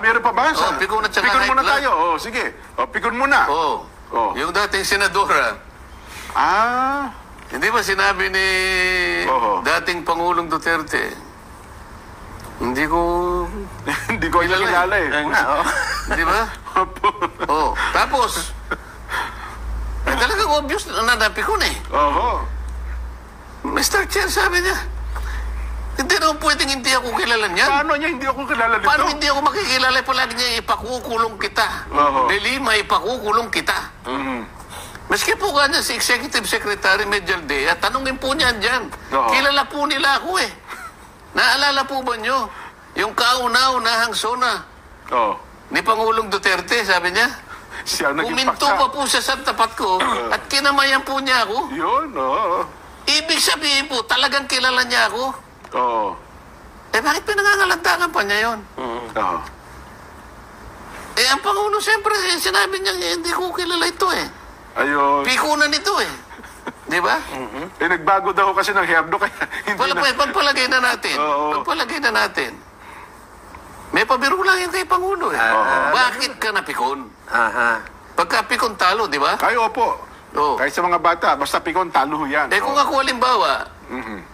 Meron pa ba? pikon at saka Pikon high muna blood. tayo. Sige. Pikon muna. Yung dating senadora. Hindi ba sinabi ni dating Pangulong Duterte? Hindi ko kilala eh. Di ba? Tapos, talagang obvious na napikon eh. Mr. Chair, sabi niya, hindi naman pwedeng hindi ako kilala niyan. Paano niya hindi ako kilala dito? Paano hindi ako makikilala? Palagi niya, ipakukulong kita. Delima, ipakukulong kita. Maski po kanya si Executive Secretary Medjaldea, tanungin po niyan dyan. Kilala po nila ako eh. Naalala po ba nyo? Yung kauna-unahang sona ni Pangulong Duterte, sabi niya. Puminto pa po siya sa tapat ko at kinamayan po niya ako. Yun, Ibig sabihin po, talagang kilala niya ako. Bakit pinangangalantakan pa niya yun? Ang Pangulo, siyempre, sinabi niya, hindi ko kilala ito eh. Ayun. Pikunan ito eh. Di ba? Nagbago daw kasi ng herdo, kaya hindi Pagpalagay na natin. Pagpalagay na natin. May pabiro lang yan kay Pangulo eh. Bakit ka napikon? Pagka pikon talo, di ba? Ay, opo. Kahit sa mga bata, basta pikon, talo yan. Kung ako halimbawa,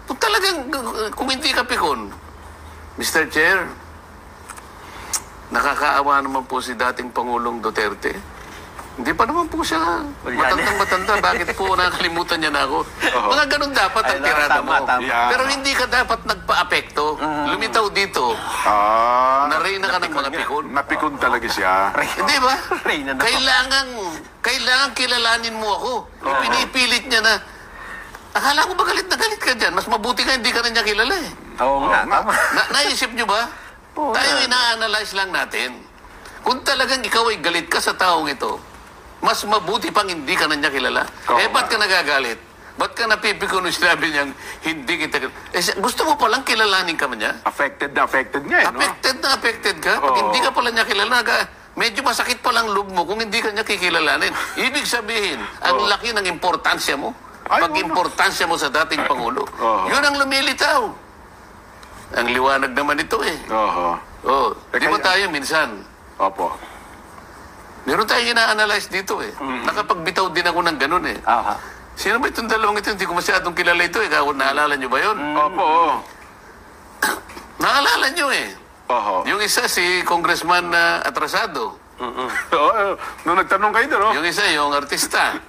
kung talagang, kung hindi ka pikon, Mr. Chair, nakakaawa naman po si dating Pangulong Duterte. Hindi pa naman po siya matandang-matanda. Bakit po nakalimutan niya na ako? Mga ganun dapat ang tirada mo. Pero hindi ka dapat nagpa-apekto. Lumitaw dito. Nareyna ka ng mga pikon. Napikon talaga siya. Hindi ba? Kailangan kilalanin mo ako. Pinipilit niya na, akala ko ba galit na galit ka dyan? Mas mabuti ka, hindi ka na niya kilala eh. Oo nga. Naisip niyo ba? Tayo ina-analyze lang natin. Kung talagang ikaw ay galit ka sa taong ito, mas mabuti pang hindi ka na niya kilala. Ba't ka nagagalit? Ba't ka napipikon nung sinabi niyang hindi kita kilala? Gusto mo palang kilalanin ka man niya? Affected niya eh, no? Affected ka? Pag hindi ka pala niya kilala, medyo masakit palang loob mo kung hindi ka niya kikilalanin. Ibig sabihin, ang laki ng importansya mo. Pag-importansya mo sa dating Pangulo. Yun ang lumilitaw. Ang liwanag naman ito eh. Di ba tayo minsan? Meron tayong ina-analyze dito eh. Nakapagbitaw din ako ng ganun eh. Sino ba itong dalawang ito? Hindi ko masyadong kilala ito eh. Naalala nyo ba yun? Naalala nyo eh. Yung isa si Congressman Atrasado. Nung nagtanong kayo doon, Yung isa, yung artista.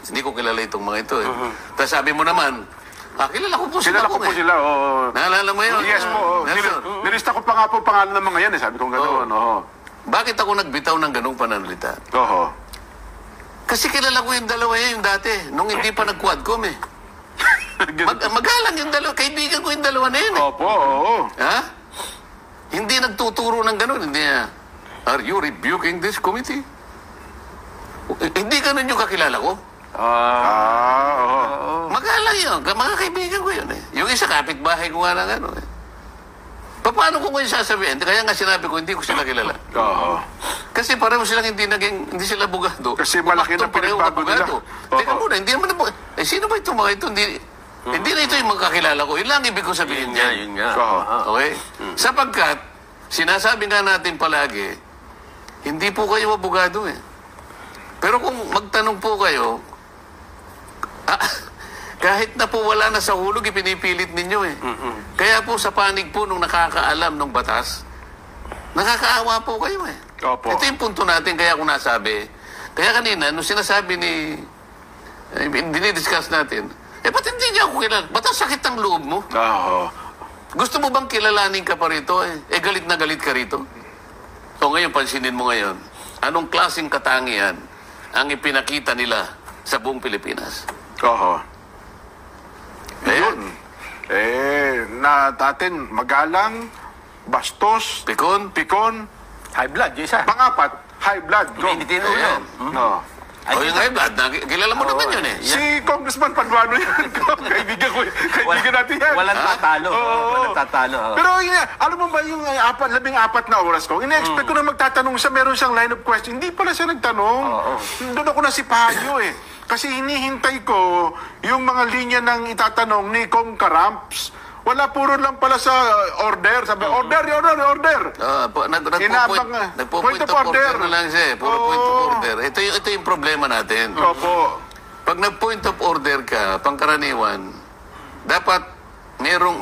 Hindi ko kilala itong mga ito eh. Tapos sabi mo naman, kilala ko po sila. Naalala mo yun? Yes po. Nilista ko pa nga po pangalan ng mga yan eh. Sabi ko gano'n. Bakit ako nagbitaw ng ganung pananalita? Kasi kilala ko yung dalawa yung dati. Nung hindi pa nag-quadcom eh. Magalang yung dalawa. Kaibigan ko yung dalawa na yun eh. Ha? Hindi nagtuturo ng ganun. Hindi na, are you rebuking this committee? Hindi ganun yung kakilala ko. Magalang yun. Mga kaibigan ko yun eh. Yung isa kapitbahay ko nga na gano'n eh. Paano ko ngayon sasabihin? Kaya nga sinabi ko, hindi ko sila kilala. Kasi pareho silang hindi sila abogado. Kasi malaki na pinagbago nila. Teka muna, hindi naman sino ba itong mga ito? Hindi na ito yung mga kakilala ko. Yun lang ibig ko sabihin niya. Yun nga. Okay? Sapagkat, sinasabi nga natin palagi, hindi po kayo abogado eh. Pero kung magtanong po kayo, kahit na po wala na sa hulog, ipinipilit ninyo eh. Kaya po sa panig po nung nakakaalam ng batas, nakakaawa po kayo eh. Ito yung punto natin, kaya ako nasabi. Kaya kanina, nung sinasabi dinidiscuss natin, ba't hindi niya ako kilala? Ba't ang sakit ang loob mo? Gusto mo bang kilalanin ka pa rito eh? Galit na galit ka rito? So ngayon, pansinin mo ngayon, anong klaseng katangian ang ipinakita nila sa buong Pilipinas? Yun. Na atin, magalang, bastos, pikon, High blood, yung isa. Pangapat, high blood. Initin mo yun. Yung high blood, kilala mo naman yun eh. Si Congressman Paduano yan. Kaibigan natin yan. Walang tatalo. Pero alam mo ba yung 14 na oras ko, ina-expect ko na magtatanong siya, meron siyang line of question. Hindi pala siya nagtanong. Doon ako nasipayo eh. Kasi hinihintay ko yung mga linya ng itatanong ni Kong Karamps Wala, puro lang pala sa order. Sabi, order. Nagpo-point of order na lang siya. Puro point of order. Ito yung problema natin. Opo. Pag nag-point of order ka, pangkaraniwan, dapat merong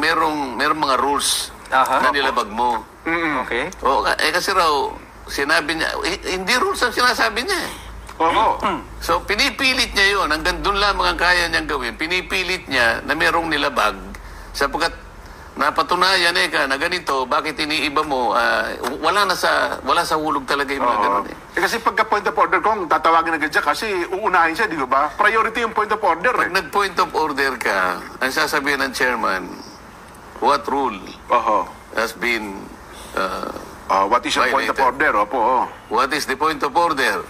mga rules na nilabag mo. Okay. Kasi raw, sinabi niya, hindi rules ang sinasabi niya. Oo. So, pinipilit niya yun. Hanggang doon lamang ang kaya niyang gawin. Pinipilit niya na merong nilabag sapagkat napatunayan na ganito, bakit iniiba mo? Wala sa hulog talaga yung mga ganun eh. Kasi pagka point of order kong tatawagin agad siya kasi uunahin siya, di ba? Priority yung point of order. Pag nag-point of order ka, ang sasabihin ng chairman, what rule has been what is your point of order? Opo. What is the point of order?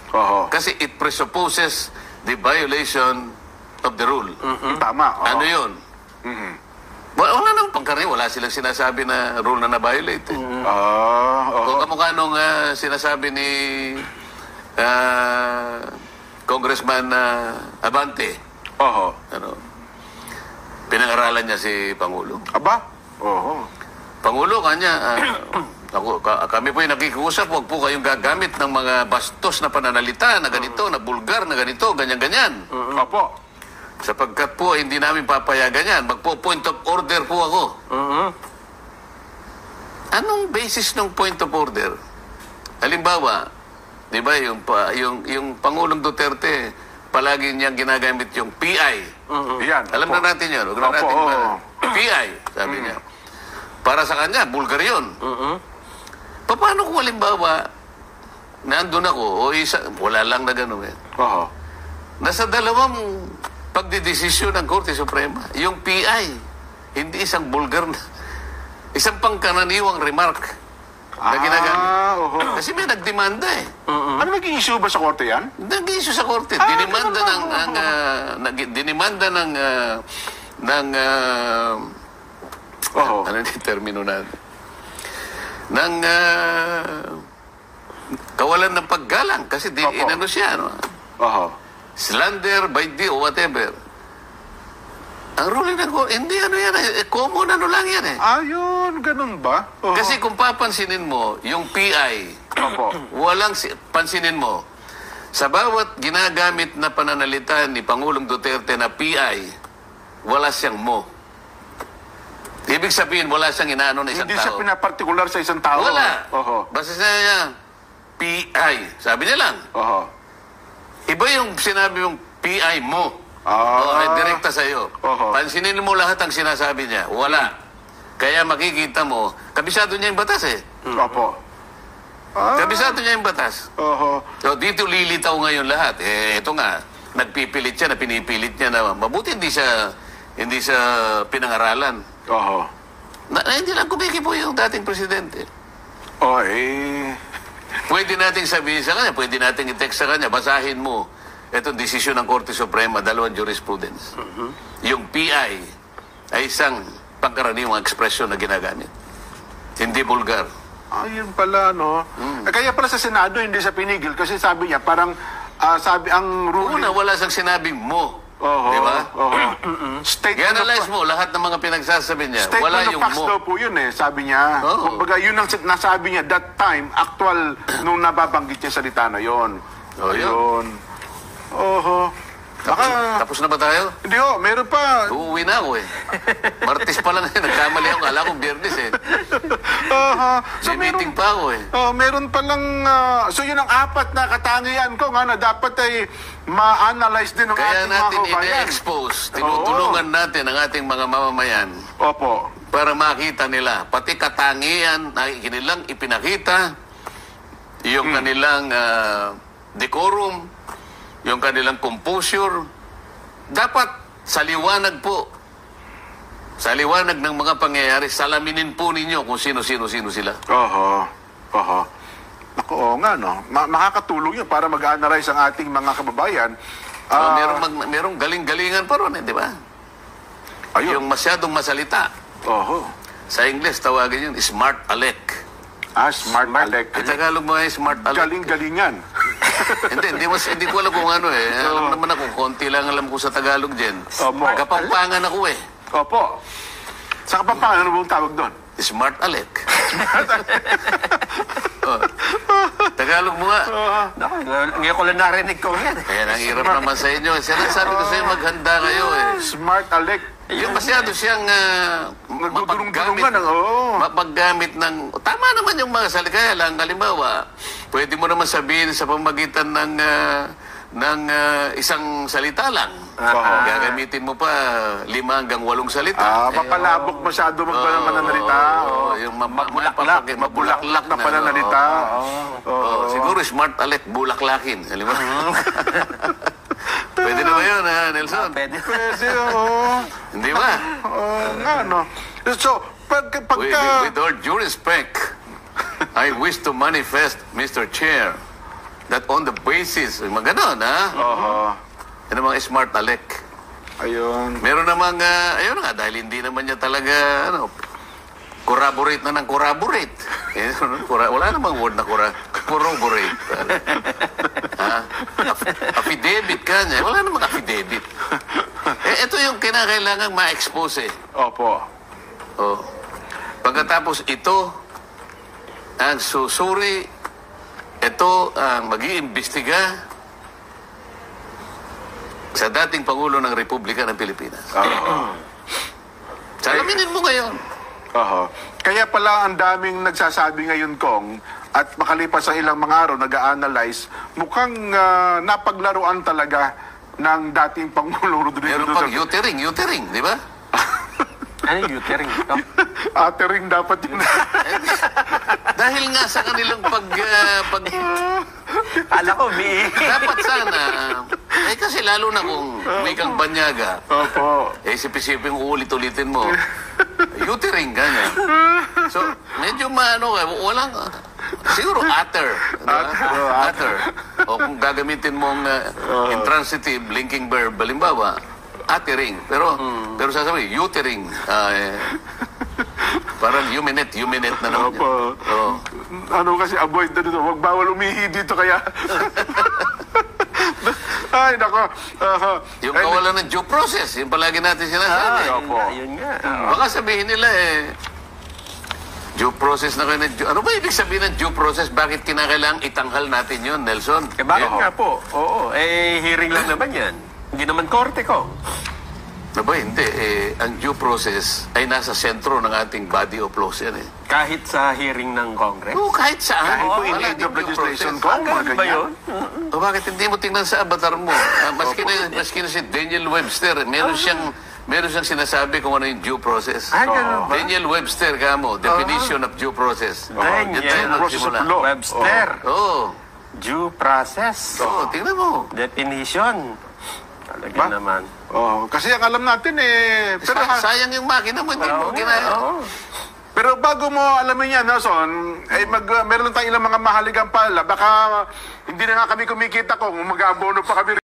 Kasi it presupposes the violation of the rule. Tama. Ano yun? Wala nang pangkaraniwan. Wala silang sinasabi na rule na na-violate. Kung kamukha nung sinasabi ni Congressman Abante. Pinag-aralan niya si Pangulo. Aba? Pangulo, kanya, kami po yung nakikiusap, huwag po kayong gagamit ng mga bastos na pananalita na ganito, na bulgar na ganito, ganyan-ganyan. Opo. Sapagkat po, hindi namin papayagan yan. Magpo-point of order po ako. Anong basis ng point of order? Halimbawa, di ba, yung Pangulong Duterte, palagi niyang ginagamit yung PI. Yan. Alam na natin yun. Huwag na natin PI, sabi niya. Para sa kanya, bulgar yun. Paano kung halimbawa, nandun ako, wala lang na gano'n eh. Nasa dalawang pagdidesisyon ng Korte Suprema, yung PI, hindi isang bulgar na, isang pangkaraniwang remark na ginagamit. Kasi may nagdemanda eh. Ano naging issue ba sa Korte yan? Nag-issue sa Korte. Dinimanda ng ano yung termino natin? Ng kawalan ng paggalang kasi inano siya, no? Slander by the o whatever. Ang ruling ng hindi yan common lang yan eh. Yun, ganun ba? Kasi kung papansinin mo, yung PI, pansinin mo, sa bawat ginagamit na pananalita ni Pangulong Duterte na PI, wala siyang mo. Ibig sabihin, wala siyang inaano na isang hindi tao. Hindi siya pinapartikular sa isang tao. Wala. Basta niya, PI. Sabi niya lang. Iba yung sinabi mong PI mo. Direkta sa'yo. Pansinin mo lahat ang sinasabi niya. Wala. Kaya makikita mo, kabisado niya yung batas eh. Kabisado niya yung batas. So, dito lilitaw ngayon lahat. Ito nga, nagpipilit siya, na pinipilit niya na mabuti hindi siya pinangaralan. Hindi lang kumikipo yung dating presidente. Pwede nating sabihin sa kanya, pwede nating i-text sa kanya, basahin mo itong desisyon ng Korte Suprema, dalawang jurisprudence. Yung PI ay isang pangkaraniwang ekspresyon na ginagamit. Hindi bulgar. Yun pala, no? Kaya pala sa Senado, hindi siya pinigil kasi sabi niya, parang, sabi ang ruling... Una, wala siyang sinabing mo. Diba? I-analyze mo lahat ng mga pinagsasabi niya. Wala yung facts mo. daw po yun eh, sabi niya. Kumbaga, yun ang nasabi niya that time, actual, nung nababanggit niya salita na yun. Yun. Tapos na ba tayo? Hindi meron pa. Uuwi na ako eh. Martes pa lang eh. Nagkamali ako. Kala ko Biyernes eh. So, may meeting pa ako eh. Meron palang, so yun ang apat na katangian ko nga na dapat ay ma-analyze din ng kaya ating mga kabayan. Kaya natin ina-expose, tinutulungan natin ang ating mga mamamayan. Para makita nila, pati katangian na kanilang ipinakita, yung kanilang decorum, yung kanilang composure, dapat sa liwanag po, sa liwanag ng mga pangyayari, salaminin po ninyo kung sino-sino sila. Naku, nga, no? Makakatulong yun para mag-analyze ang ating mga kababayan. Merong galing-galingan pa ron, di ba? Yung masyadong masalita. Sa English, tawagin yun, smart alec. Smart alec. Tagalog mo ay smart alec. Galing-galingan. Hindi ko alam kung ano eh. Alam naman ako, konti lang alam ko sa Tagalog dyan. Kapampangan ako eh. Sa Kapampangan, ano bang tawag doon? Smart Alec. Oh. Tagalog mo nga. Naku, ngayon ko lang narinig ko yan. Kaya ang hirap naman sa inyo. Sinasabi ko sa inyo, maghanda kayo eh. Smart Alec. Yung masyado siyang Nagdudulong-dulungan ng, mapaggamit ng... Tama naman yung mga salita. Kaya lang, halimbawa, pwede mo naman sabihin sa pamagitan ng isang salita lang. Gagamitin mo pa 5 hanggang 8 salita. Mapalabok masyado magpananalita. Yung mabulaklak na pananalita. Siguro Smart Alec, bulaklakin. Halimbawa. Pwede na ba yun, Nelson? Pwede. Pwede, oo. Hindi ba? Nga, no. So, pagka... With all due respect, I wish to manifest, Mr. Chair, that on the basis, mga ganon, ha? Yan ang mga Smart Alec. Ayun. Meron namang, ayun nga, dahil hindi naman niya talaga, corroborate na ng corroborate. Wala namang word na corroborate. Affidavit ka niya. Wala namang affidavit. Ito yung kinakailangang ma-expose eh. Opo. Pagkatapos ito, ang susuri, ito ang mag-iimbestiga sa dating Pangulo ng Republika ng Pilipinas. Salaminin mo ngayon. Kaya pala ang daming nagsasabi ngayon, Kong, at makalipas ang ilang mga araw, nag-a-analyze, mukhang napaglaruan talaga ng dating Pangulo Rodrigo Meron pang U-tering, di ba? Ano yung U-tering? Atering dapat yun. Dahil nga sa kanilang Alam ko, dapat sana, kasi lalo na kung may kang banyaga, isip-isipin uulit-ulitin mo, U-tering ka niya. So, medyo walang, siguro utter. Utter. O kung gagamitin mong intransitive linking verb, halimbawa, uttering. Pero sasabi, U-tering. Parang huminate na naman. Ano kasi, avoid na dito. Huwag bawal umihi dito kaya. Ay, nako. Yung kawalan ng due process, yung palagi natin sinasabi. Yun nga. Baka sabihin nila due process na kayo ng ano ba ibig sabihin ng due process? Bakit kinakailangang itanghal natin yun, Nelson? Bakit nga po? Oo. Hearing lang naman yan. Hindi naman korte ko. Hindi. Ang due process ay nasa sentro ng ating body of laws yan eh. Kahit sa hearing ng Congress? Oo, kahit saan. Kahit po in aid of legislation, Kong, mga ba ganyan. yun? Bakit hindi mo tingnan sa avatar mo? Maski na si Daniel Webster, meron siyang sinasabi kung ano yung due process. Ganun ba? Daniel Webster, kamo, definition of due process. Daniel Webster. Oo. Due process. Oo, tingnan mo. Definition. Talaga naman. Kasi ang alam natin pero Sayang yung makina mo, hindi mo ginaya. Pero bago mo alamin yan, Nelson, meron lang tayong ilang mga mahaligang pala. Baka hindi na nga kami kumikita kung mag-aabono pa kami